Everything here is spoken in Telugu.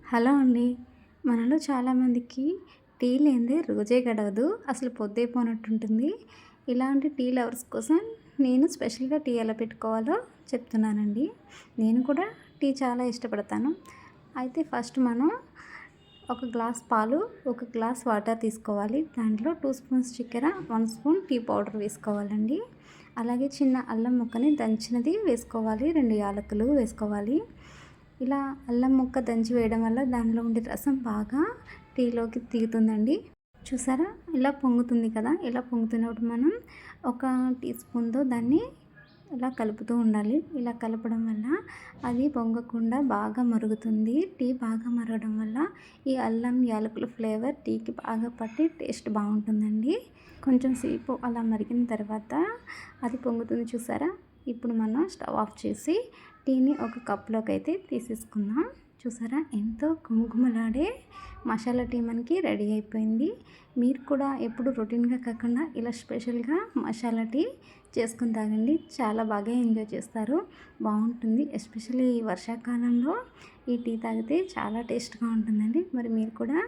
హలో అండి. మనలో చాలామందికి టీ లేనిదే రోజే గడవదు. అసలు పొద్దే పోనట్టుంటుంది. ఇలాంటి టీ లవర్స్ కోసం నేను స్పెషల్‌గా టీ ఎలా పెట్టుకోవాలో చెప్తున్నానండి. నేను కూడా టీ చాలా ఇష్టపడతాను. అయితే ఫస్ట్ మనం ఒక గ్లాస్ పాలు, ఒక గ్లాస్ వాటర్ తీసుకోవాలి. దాంట్లో 2 స్పూన్స్ చక్కెర, 1 స్పూన్ టీ పౌడర్ వేసుకోవాలండి. అలాగే చిన్న అల్లం ముక్కని దంచినది వేసుకోవాలి. 2 యాలకులు వేసుకోవాలి. ఇలా అల్లం ముక్క దంచి వేయడం వల్ల దానిలో ఉండే రసం బాగా టీలోకి దిగుతుందండి. చూసారా? ఇలా పొంగుతుంది కదా! ఇలా పొంగుతున్నప్పుడు మనం ఒక టీ స్పూన్‌తో దాన్ని ఇలా కలుపుతూ ఉండాలి. ఇలా కలపడం వల్ల అది పొంగకుండా బాగా మరుగుతుంది. టీ బాగా మరగడం వల్ల ఈ అల్లం, యాలకుల ఫ్లేవర్ టీకి బాగా పట్టి టేస్ట్ బావుంటుందండి. కొంచెం సేపు అలా మరిగిన తర్వాత అది పొంగుతుంది చూసారా? ఇప్పుడు మనం స్టవ్ ఆఫ్ చేసి టీని ఒక కప్‌లోకి అయితే తీసేసుకుందాం. చూసారా? ఎంతో ఘుమఘుమలాడే మసాలా టీ మనకి రెడీ అయిపోయింది. మీరు కూడా ఎప్పుడు రొటీన్‌గా కాకుండా ఇలా స్పెషల్‌గా మసాలా టీ చేసుకొని తాగండి. చాలా బాగా ఎంజాయ్ చేస్తారు. బావుంటుంది. ఎస్పెషల్లీ ఈ వర్షాకాలంలో ఈ టీ తాగితే చాలా టేస్ట్‌గా ఉంటుందండి. మరి మీరు కూడా